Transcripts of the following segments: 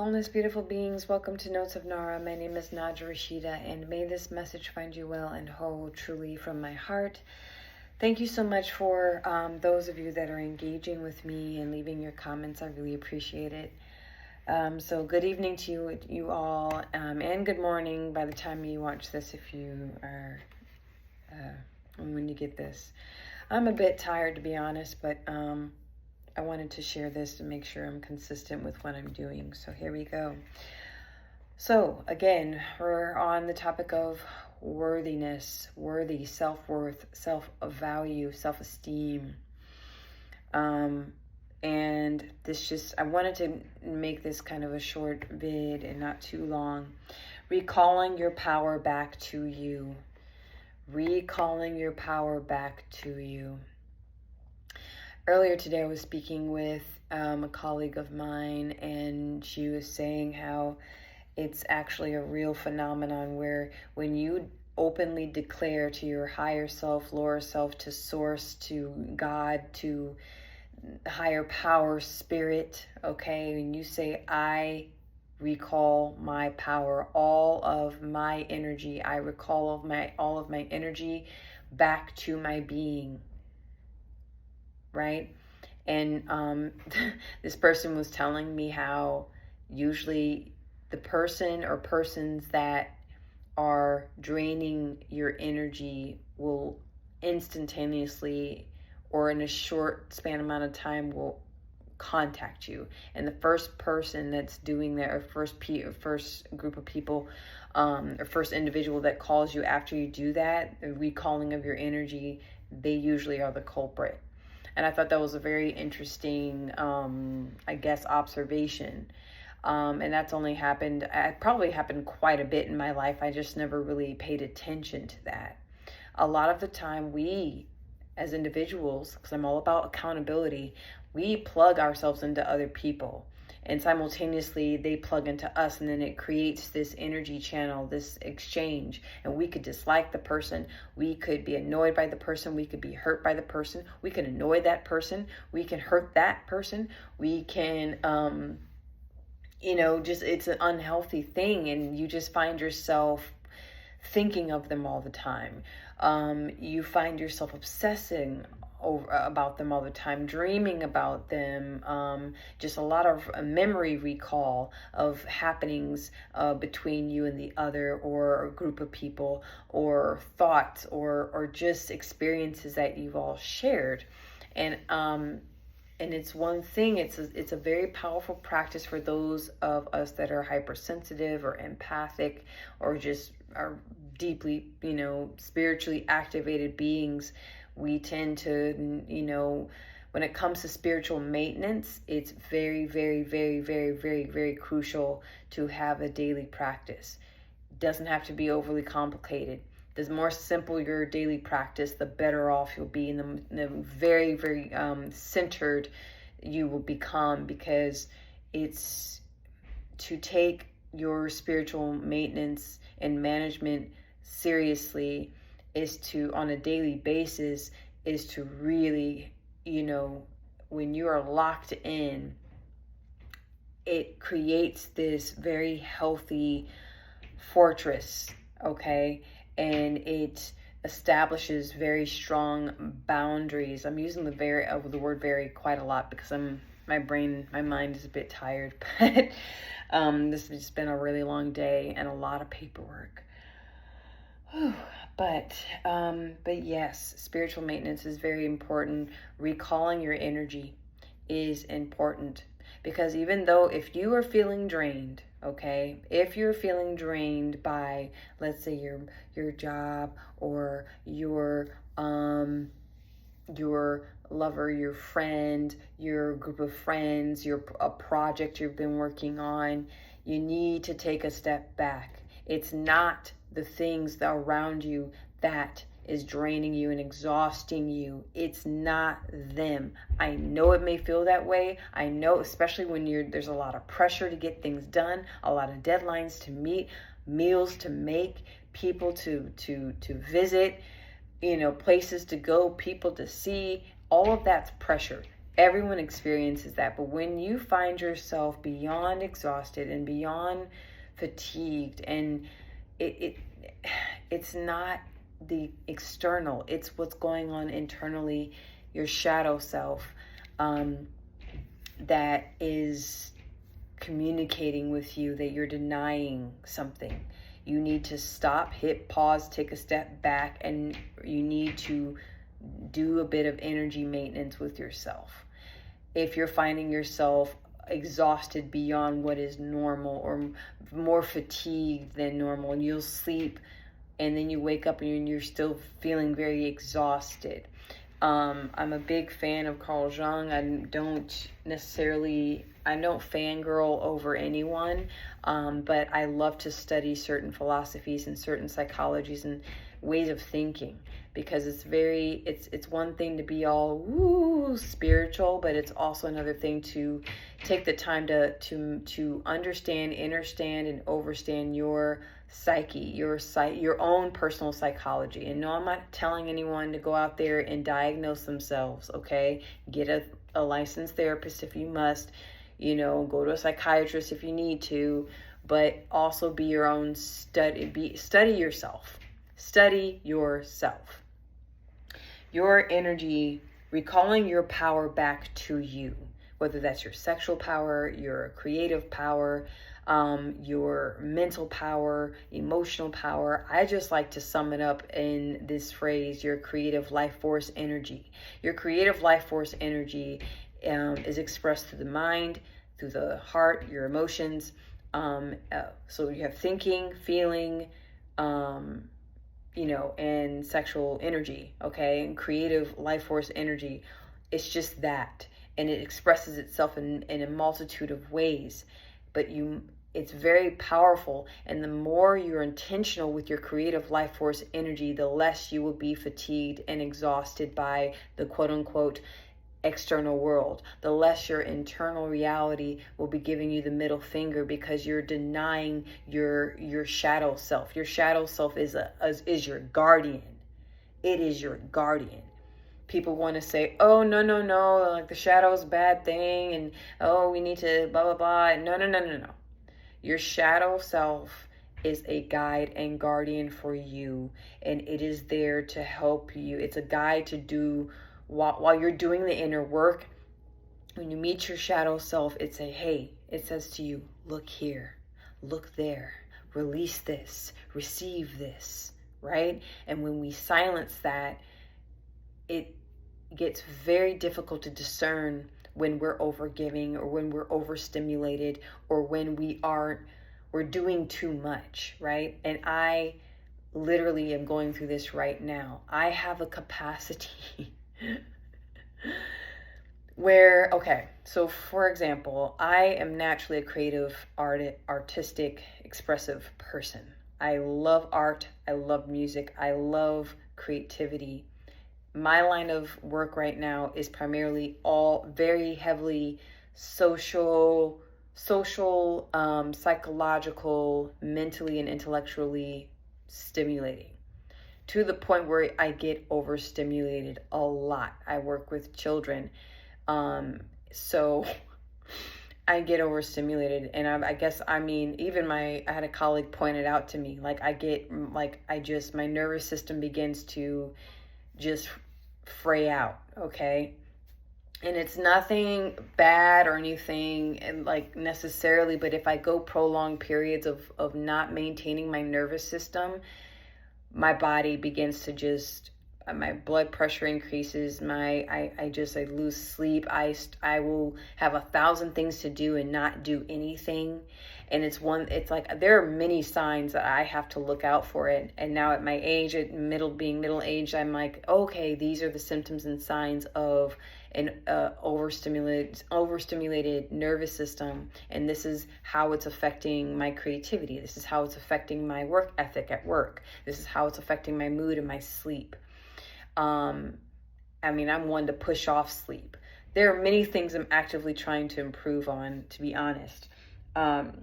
Wholeness, beautiful beings, welcome to Notes of Nara. My name is Naja Rashida, and may this message find you well and whole, truly from my heart. Thank you so much for those of you that are engaging with me and leaving your comments. I really appreciate it. So good evening to you all, and good morning by the time you watch this, if you are, when you get this. I'm a bit tired, to be honest, but I wanted to share this to make sure I'm consistent with what I'm doing. So here we go. So again, we're on the topic of worthiness, worthy, self-worth, self-value, self-esteem. And I wanted to make this kind of a short vid and not too long. Recalling your power back to you. Recalling your power back to you. Earlier today, I was speaking with a colleague of mine, and she was saying how it's actually a real phenomenon where when you openly declare to your higher self, lower self, to source, to God, to higher power, spirit, okay, and you say, I recall my power, all of my energy, I recall all of my energy back to my being, right? And this person was telling me how usually the person or persons that are draining your energy will instantaneously or in a short span amount of time will contact you. And the first person that's doing that, or first group of people, or first individual that calls you after you do that, the recalling of your energy, they usually are the culprit. And I thought that was a very interesting, observation. And that's only happened, it probably happened quite a bit in my life. I just never really paid attention to that. A lot of the time we, as individuals, because I'm all about accountability, we plug ourselves into other people. And simultaneously they plug into us, and then it creates this energy channel, this exchange. And we could dislike the person, we could be annoyed by the person, we could be hurt by the person, we can annoy that person, we can hurt that person, we can it's an unhealthy thing, and you just find yourself thinking of them all the time. You find yourself obsessing about them all the time, dreaming about them, just a lot of memory recall of happenings between you and the other, or a group of people, or thoughts, or just experiences that you've all shared. And it's one thing, it's a very powerful practice for those of us that are hypersensitive or empathic, or just are deeply, spiritually activated beings. We tend to, when it comes to spiritual maintenance, it's very, very, very, very, very, very crucial to have a daily practice. It doesn't have to be overly complicated. The more simple your daily practice, the better off you'll be, and the very, very centered you will become, because it's to take your spiritual maintenance and management seriously is to, on a daily basis, is to really, when you are locked in, it creates this very healthy fortress, okay? And it establishes very strong boundaries. I'm using the word very quite a lot because my mind is a bit tired, but this has just been a really long day and a lot of paperwork. Whew. But yes, spiritual maintenance is very important. Recalling your energy is important, because even though if you are feeling drained, okay, if you're feeling drained by, let's say, your job, or your lover, your friend, your group of friends, a project you've been working on, you need to take a step back. It's not the things that are around you that is draining you and exhausting you. It's not them. I know it may feel that way. I know, especially when there's a lot of pressure to get things done, a lot of deadlines to meet, meals to make, people to visit, places to go, people to see. All of that's pressure. Everyone experiences that. But when you find yourself beyond exhausted and beyond fatigued, and it's not the external, it's what's going on internally, your shadow self, that is communicating with you that you're denying something. You need to stop, hit pause, take a step back, and you need to do a bit of energy maintenance with yourself. If you're finding yourself exhausted beyond what is normal, or more fatigued than normal, and you'll sleep and then you wake up and you're still feeling very exhausted. I'm a big fan of Carl Jung. I don't fangirl over anyone, but I love to study certain philosophies and certain psychologies and ways of thinking, because it's one thing to be all spiritual, but it's also another thing to take the time to understand, understand, and overstand your psyche, your own personal psychology. And no, I'm not telling anyone to go out there and diagnose themselves, okay? Get a licensed therapist if you must, go to a psychiatrist if you need to, but also be your own study yourself. Study yourself. Your energy, recalling your power back to you, whether that's your sexual power, your creative power, your mental power, emotional power. I just like to sum it up in this phrase: your creative life force energy. Your creative life force energy is expressed through the mind, through the heart, your emotions. So you have thinking, feeling, and sexual energy, okay? And creative life force energy. It's just that. And it expresses itself in a multitude of ways. But it's very powerful. And the more you're intentional with your creative life force energy, the less you will be fatigued and exhausted by the quote unquote external world. The less your internal reality will be giving you the middle finger, because you're denying your shadow self. Your shadow self is your guardian. It is your guardian. People want to say, oh, no, like the shadow's a bad thing, and oh, we need to blah, blah, blah. No. Your shadow self is a guide and guardian for you, and it is there to help you. It's a guide to do while you're doing the inner work. When you meet your shadow self, it says to you, look here, look there, release this, receive this, right? And when we silence that, it gets very difficult to discern when we're overgiving, or when we're overstimulated, or when we're doing too much, right? And I literally am going through this right now. I have a capacity where, okay, so for example, I am naturally a creative, artistic, expressive person. I love art. I love music. I love creativity. My line of work right now is primarily all very heavily social, psychological, mentally and intellectually stimulating, to the point where I get overstimulated a lot. I work with children, so I get overstimulated, and I had a colleague point it out to me, my nervous system begins to just fray out, okay? And it's nothing bad or anything necessarily, but if I go prolonged periods of not maintaining my nervous system, my body begins to my blood pressure increases, I lose sleep, I will have 1,000 things to do and not do anything. And there are many signs that I have to look out for it. And now at my age, being middle aged, I'm like, okay, these are the symptoms and signs of an overstimulated nervous system, and this is how it's affecting my creativity. This is how it's affecting my work ethic at work. This is how it's affecting my mood and my sleep. I'm one to push off sleep. There are many things I'm actively trying to improve on, to be honest. But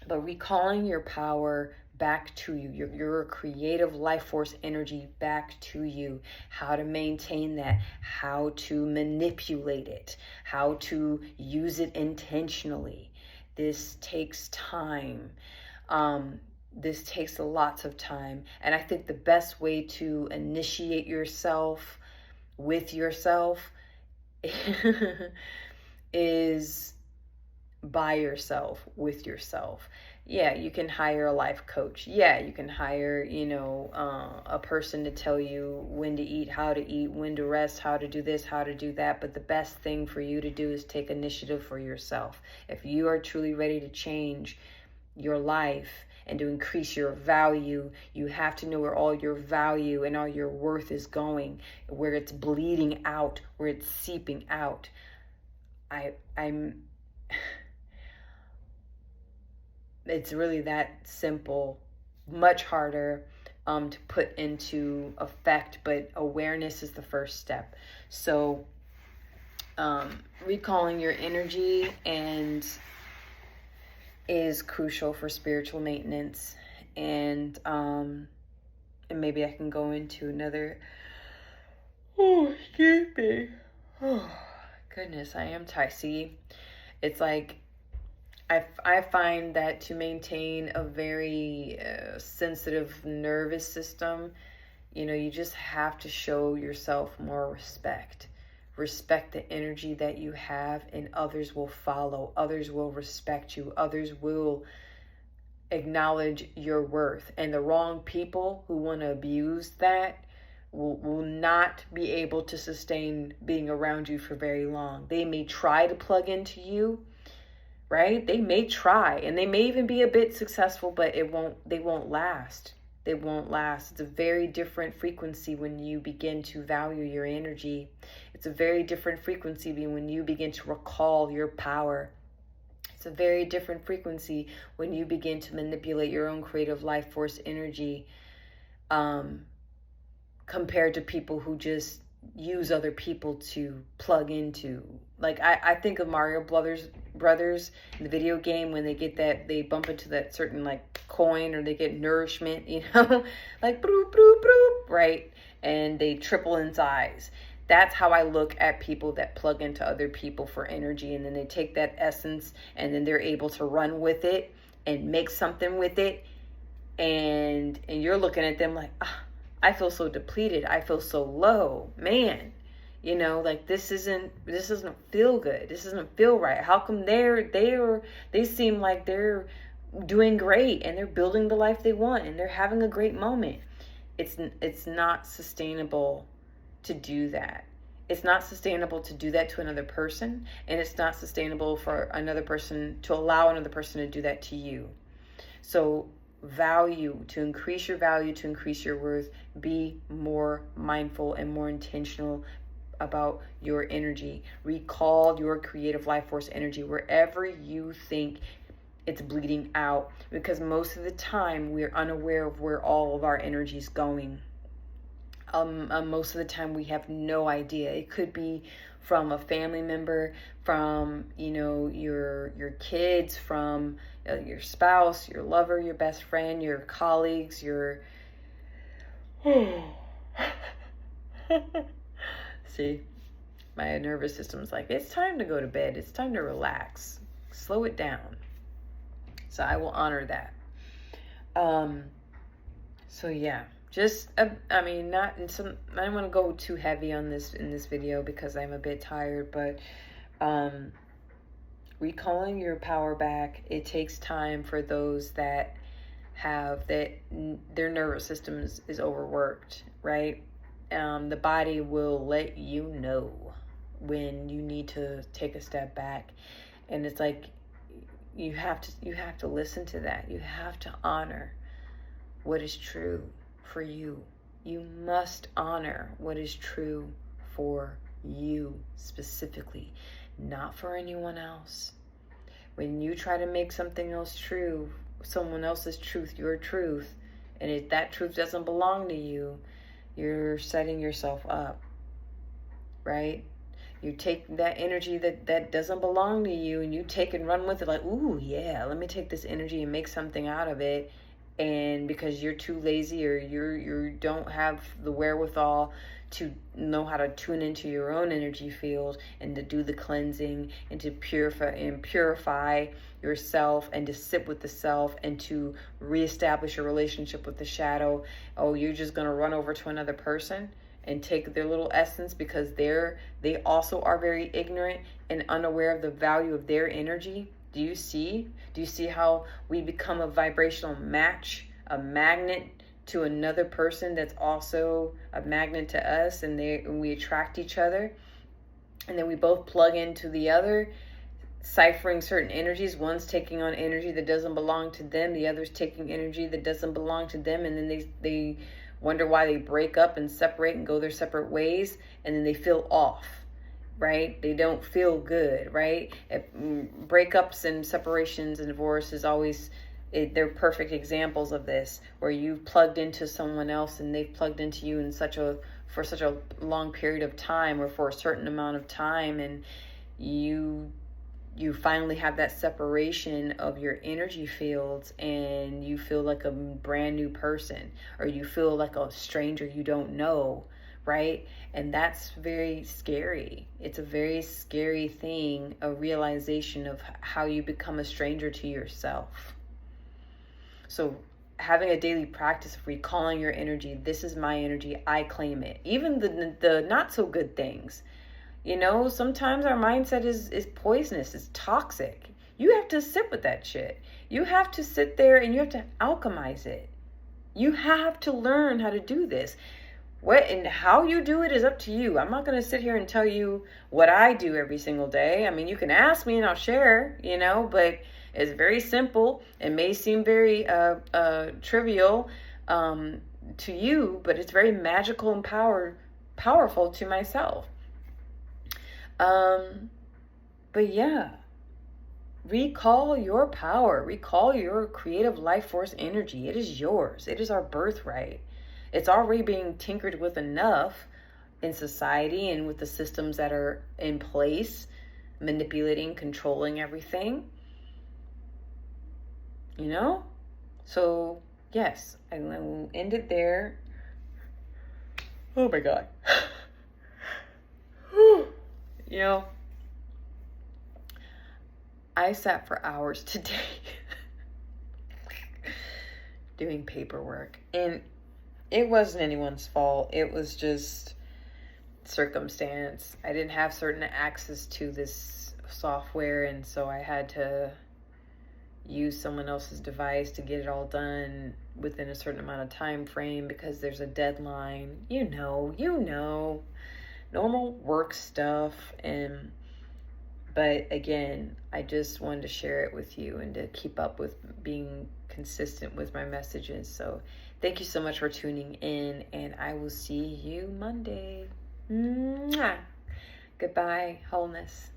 recalling your power back to you, your creative life force energy back to you, how to maintain that, how to manipulate it, how to use it intentionally. This takes time. This takes lots of time. And I think the best way to initiate yourself with yourself is by yourself, with yourself. Yeah, you can hire a life coach. Yeah, you can hire, a person to tell you when to eat, how to eat, when to rest, how to do this, how to do that. But the best thing for you to do is take initiative for yourself. If you are truly ready to change your life and to increase your value, you have to know where all your value and all your worth is going, where it's bleeding out, where it's seeping out. It's really that simple, much harder to put into effect, but awareness is the first step. So recalling your energy is crucial for spiritual maintenance, and maybe I can go into another. Oh, excuse me. Oh goodness, I am tired. See, it's like I find that to maintain a very sensitive nervous system, you just have to show yourself more respect. Respect the energy that you have, and others will follow. Others will respect you. Others will acknowledge your worth. And the wrong people who want to abuse that will not be able to sustain being around you for very long. They may try to plug into you, right? They may try, and they may even be a bit successful, but they won't last. They won't last. It's a very different frequency when you begin to value your energy. It's a very different frequency when you begin to recall your power. It's a very different frequency when you begin to manipulate your own creative life force energy, compared to people who just use other people to plug into. Like I think of Mario Brothers in the video game, when they bump into that certain like coin, or they get nourishment, like broop, broop, broop, right? And they triple in size. That's how I look at people that plug into other people for energy, and then they take that essence and then they're able to run with it and make something with it. And you're looking at them like, I feel so depleted. I feel so low, man. Like this doesn't feel good. This doesn't feel right. How come they seem like they're doing great and they're building the life they want and they're having a great moment? It's not sustainable to do that. It's not sustainable to do that to another person, and it's not sustainable for another person to allow another person to do that to you. So to increase your value, to increase your worth, be more mindful and more intentional about your energy. Recall your creative life force energy wherever you think it's bleeding out, because most of the time we're unaware of where all of our energy is going. Most of the time we have no idea. It could be from a family member, from your kids, from your spouse, your lover, your best friend, your colleagues, your see, my nervous system's like, it's time to go to bed, it's time to relax, slow it down. So I will honor that. So yeah, just I don't want to go too heavy on this in this video because I'm a bit tired, but recalling your power back, it takes time for those that their nervous system is overworked, right? The body will let you know when you need to take a step back, and it's like you have to listen to that. You have to honor what is true for you. You must honor what is true for you specifically, not for anyone else. When you try to make something else true, someone else's truth, your truth, and if that truth doesn't belong to you, you're setting yourself up, right? You take that energy that doesn't belong to you and you take and run with it like, ooh, yeah, let me take this energy and make something out of it. and because you're too lazy or you don't have the wherewithal to know how to tune into your own energy field and to do the cleansing and to purify yourself and to sit with the self and to reestablish your relationship with the shadow. Oh, you're just going to run over to another person and take their little essence because they also are very ignorant and unaware of the value of their energy. Do you see how we become a vibrational match, a magnet to another person that's also a magnet to us, and we attract each other, and then we both plug into the other, ciphering certain energies. One's taking on energy that doesn't belong to them, the other's taking energy that doesn't belong to them, and then they wonder why they break up and separate and go their separate ways, and then they feel off, right? They don't feel good, right? Breakups and separations and divorce is always, they're perfect examples of this, where you've plugged into someone else and they've plugged into you for such a long period of time, or for a certain amount of time, and you finally have that separation of your energy fields, and you feel like a brand new person, or you feel like a stranger you don't know, right? And that's very scary. It's a very scary thing, a realization of how you become a stranger to yourself. So having a daily practice of recalling your energy, this is my energy, I claim it. Even the not so good things. Sometimes our mindset is poisonous, it's toxic. You have to sit with that shit. You have to sit there and you have to alchemize it. You have to learn how to do this. What and how you do it is up to you. I'm not going to sit here and tell you what I do every single day. I mean, you can ask me and I'll share, but it's very simple. It may seem very trivial to you, but it's very magical and powerful to myself. But yeah, recall your power, recall your creative life force energy. It is yours. It is our birthright. It's already being tinkered with enough in society and with the systems that are in place, manipulating, controlling everything. So yes, I will end it there. Oh my God. I sat for hours today doing paperwork, and it wasn't anyone's fault. It was just circumstance. I didn't have certain access to this software, and so I had to use someone else's device to get it all done within a certain amount of time frame because there's a deadline. Normal work stuff. But again, I just wanted to share it with you and to keep up with being consistent with my messages. So thank you so much for tuning in, and I will see you Monday. Mwah. Goodbye, wholeness.